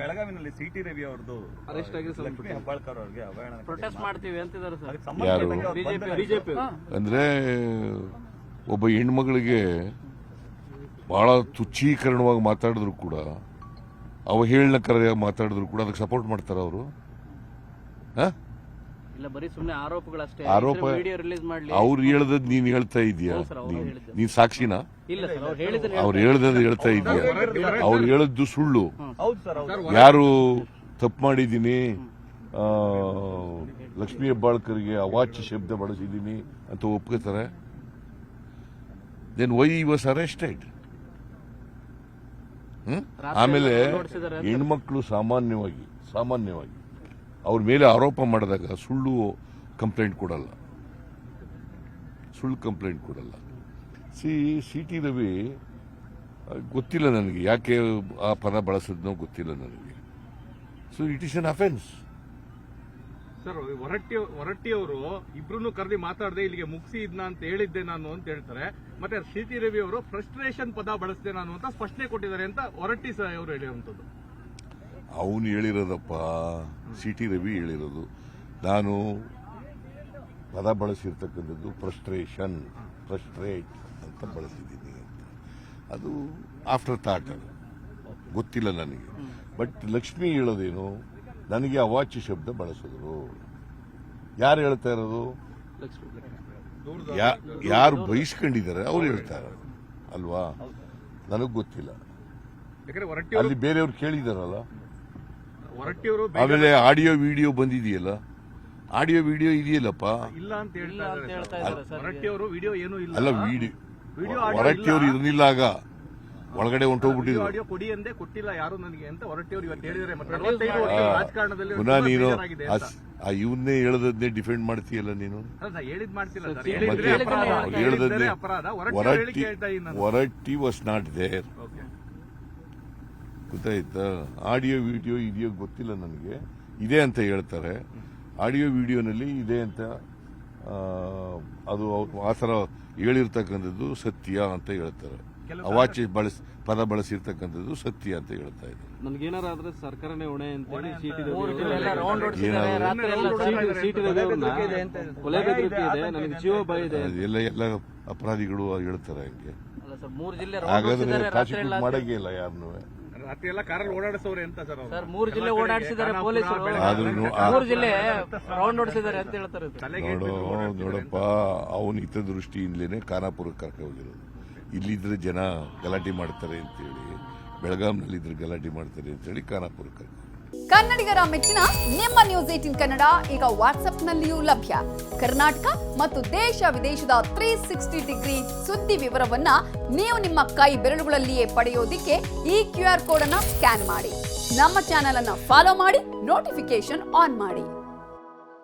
ಬೆಳಗಾವಿನಲ್ಲಿ city Ravi ಅವರದು arrest ಆಗಿ ಲಕ್ಷ್ಮೀ ಹೆಬ್ಬಾಳ್ಕರ್ ಅವರಿಗೆ ಅವಹೇಳನ ಪ್ರೊಟೆಸ್ಟ್ ಮಾಡ್ತೀವಿ ಅಂತಿದ್ದಾರೆ ಸರ್. ಬಿಜೆಪಿ ಅಂದ್ರೆ ಒಬ್ಬ ಹೆಣ್ಮಗಳಿಗೆ ಬಹಳ ತುಚ್ಛೀಕರಣವಾಗಿ ಮಾತಾಡಿದ್ರು ಕೂಡ, ಅವಹೇಳನಕರವಾಗಿ ಮಾತಾಡಿದ್ರು ಕೂಡ ಅದಕ್ಕೆ ಸಪೋರ್ಟ್ ಮಾಡ್ತಾರ ಅವರು? ಇಲ್ಲ, ಬರೀ ಸುಮ್ಮನೆ ಆರೋಪಗಳಷ್ಟೇ. ಆರೋಪ ಅವ್ರು ಹೇಳ್ದದ್ ನೀನ್ ಹೇಳ್ತಾ ಇದೀಯಾ? ನೀನ್ ಸಾಕ್ಷಿನಾ? ಇಲ್ಲ ಸರ್, ಅವ್ರು ಹೇಳಿದ್ರೆ ಅವ್ರು ಹೇಳ್ದದ್ ಹೇಳ್ತಾ ಇದೀಯಾ? ಅವ್ರು ಹೇಳದ್ದು ಸುಳ್ಳು. ಯಾರು ತಪ್ಪು ಮಾಡಿದ್ದೀನಿ, ಲಕ್ಷ್ಮೀ ಹೆಬ್ಬಾಳ್ಕರ್ಗೆ ಅವಾಚ್ಯ ಶಬ್ದ ಬಳಸಿದ್ದೀನಿ ಅಂತ ಒಪ್ಕೋತಾರೆ? Then why he was arrested? ಆಮೇಲೆ ಹೆಣ್ಮಕ್ಳು ಸಾಮಾನ್ಯವಾಗಿ ಅವ್ರ ಮೇಲೆ ಆರೋಪ ಮಾಡಿದಾಗ ಸುಳ್ಳು ಕಂಪ್ಲೇಂಟ್ ಕೊಡಲ್ಲ. ಸಿ.ಟಿ. ರವಿ ಗೊತ್ತಿಲ್ಲ ನನಗೆ ಯಾಕೆ ಆ ಪದ ಬಳಸಿದ್ನೋ ಗೊತ್ತಿಲ್ಲ ನನಗೆ. So it is an offence. Sir, Horatti ಅವರು ಇಬ್ರು ಕರೆದಿ ಮಾತಾಡದೆ ಇಲ್ಲಿಗೆ ಮುಗಿಸಿ ಇದನ್ನ ಅಂತ ಹೇಳಿದ್ದೆ ನಾನು ಅಂತ ಹೇಳ್ತಾರೆ. ಮತ್ತೆ ಸಿ.ಟಿ. ರವಿ ಅವರು ಫ್ರಸ್ಟ್ರೇಷನ್ ಪದ ಬಳಸಿದೆ ನಾನು ಅಂತ ಸ್ಪಷ್ಟನೆ ಕೊಟ್ಟಿದ್ದಾರೆ ಅಂತ ಹೊರಟ್ಟಿ ಅವರು ಹೇಳಿರುವಂತದ್ದು. ಅವನು ಹೇಳಿರೋದಪ್ಪ, ಸಿ.ಟಿ. ರವಿ ಹೇಳಿರೋದು. ನಾನು ಪದ ಬಳಸಿರ್ತಕ್ಕಂಥದ್ದು ಫ್ರಸ್ಟ್ರೇಟ್ ಅಂತ ಬಳಸಿದ್ದೀನಿ ಅಂತ. ಅದು ಆಫ್ಟರ್ ಥಾಟ್, ಅದು ಗೊತ್ತಿಲ್ಲ ನನಗೆ. ಬಟ್ ಲಕ್ಷ್ಮಿ ಹೇಳೋದೇನು, ನನಗೆ ಅವಾಚ್ಯ ಶಬ್ದ ಬಳಸಿದ್ರು. ಯಾರು ಹೇಳ್ತಾ ಇರೋದು? ಯಾರು ಬಯಸ್ಕೊಂಡಿದ್ದಾರೆ ಅವ್ರು ಹೇಳ್ತಾರೆ ಅಲ್ವಾ? ನನಗ್ ಗೊತ್ತಿಲ್ಲ. ಅಲ್ಲಿ ಬೇರೆಯವ್ರು ಕೇಳಿದಾರಲ್ಲ. ಆಮೇಲೆ ಆಡಿಯೋ ವಿಡಿಯೋ ಬಂದಿದೆಯಲ್ಲ, ಆಡಿಯೋ ವಿಡಿಯೋ ಇದೆಯಲ್ಲಪ್ಪ. ಇಲ್ಲ ಅಂತ ಹೊರಟ್ಟಿಯವರು ವಿಡಿಯೋ ಏನೂ ಇಲ್ಲ. ಅಲ್ಲ, ಹೊರಟ್ಟಿಯವರು ಇರಲಿಲ್ಲ, ಆಗ ಒಳಗಡೆ ಹೊಂಟೋಗ್ಬಿಟ್ಟಿದ್ರು. ಆಡಿಯೋ ಕೊಡಿ ಅಂದೇ ಕೊಟ್ಟಿಲ್ಲ ಯಾರು ನನಗೆ ಅಂತ ಹೊರಟ್ಟಿಯವರು ಇವತ್ತು ಹೇಳಿದರೆ. ರಾಜಕಾರಣದಲ್ಲಿ ಪುನಃ ನೀನು ಇವನ್ನೇ ಹೇಳದನ್ನೇ ಡಿಫೆಂಡ್ ಮಾಡ್ತೀಯಲ್ಲ ನೀನು. ಹೇಳಿದ್ ಮಾಡ್ತಿಲ್ಲ, ಹೇಳದನ್ನೇ. ಹೊರಟ್ಟಿ ವಾಸ್ ನಾಟ್ ದೇರ್, ಗೊತ್ತಾಯ್ತಾ? ಆಡಿಯೋ ವಿಡಿಯೋ ಇದೆಯೋ ಗೊತ್ತಿಲ್ಲ ನನಗೆ. ಇದೆ ಅಂತ ಹೇಳ್ತಾರೆ. ಆಡಿಯೋ ವಿಡಿಯೋನಲ್ಲಿ ಇದೆ ಅಂತ, ಅದು ಆ ಥರ ಹೇಳಿರ್ತಕ್ಕಂಥದ್ದು ಸತ್ಯ ಅಂತ ಹೇಳ್ತಾರೆ. ಅವಾಚ್ಯ ಪದ ಬಳಸಿರ್ತಕ್ಕಂಥದ್ದು ಸತ್ಯ ಅಂತ ಹೇಳ್ತಾ ಇದ್ದಾರೆ. ನನ್ಗೇನಾರಾದ್ರೆ ಸರ್ಕಾರನೇ ಹೊಣೆ ಅಂತ ಎಲ್ಲ ಅಪರಾಧಿಗಳು ಹೇಳ್ತಾರೆ ಹಂಗೆ. ಹಾಗಾದ್ರೆ ಪ್ರಾಸಿಕ್ಯೂಟ್ ಮಾಡಂಗೇ ಇಲ್ಲ ಯಾರನ್ನೂ. ರಾತ್ರಿ ಎಲ್ಲ ಕಾರಲ್ಲಿ ಓಡಾಡಿಸೋರೆ ಅಂತ ಸರ್. 3 ಜಿಲ್ಲೆ ಓಡಾಡಿಸಿದ್ದಾರೆ ಪೊಲೀಸರು. 3 ಜಿಲ್ಲೆ ರೌಂಡ್ ಓಡಿಸಿದ್ದಾರೆ ಅಂತ ಹೇಳ್ತಾರೆ. ನೋಡಪ್ಪ, ಅವನ ಹಿತದೃಷ್ಟಿಯಿಂದಲೇ ಖಾನಾಪುರಕ್ಕೆ ಕರ್ಕೊಂಡು ಹೋಗಿರೋದು. ಇಲ್ಲಿದ್ರೆ ಜನ ಗಲಾಟೆ ಮಾಡ್ತಾರೆ ಅಂತೇಳಿ, ಬೆಳಗಾಂನಲ್ಲಿದ್ರೆ ಗಲಾಟೆ ಮಾಡ್ತಾರೆ ಅಂತೇಳಿ ಖಾನಾಪುರಕ್ಕೆ. ಕನ್ನಡಿಗರ ಮೆಚ್ಚಿನ ನಿಮ್ಮ ನ್ಯೂಸ್ 18 ಕನ್ನಡ ಈಗ ವಾಟ್ಸ್ಆಪ್ನಲ್ಲಿಯೂ ಲಭ್ಯ. ಕರ್ನಾಟಕ ಮತ್ತು ದೇಶ ವಿದೇಶದ 360 ಡಿಗ್ರಿ ಸುದ್ದಿ ವಿವರವನ್ನ ನೀವು ನಿಮ್ಮ ಕೈ ಬೆರಳುಗಳಲ್ಲಿಯೇ ಪಡೆಯೋದಿಕ್ಕೆ ಈ QR ಕೋಡ್ ಅನ್ನ ಸ್ಕ್ಯಾನ್ ಮಾಡಿ. ನಮ್ಮ ಚಾನೆಲ್ ಅನ್ನ ಫಾಲೋ ಮಾಡಿ, ನೋಟಿಫಿಕೇಶನ್ ಆನ್ ಮಾಡಿ.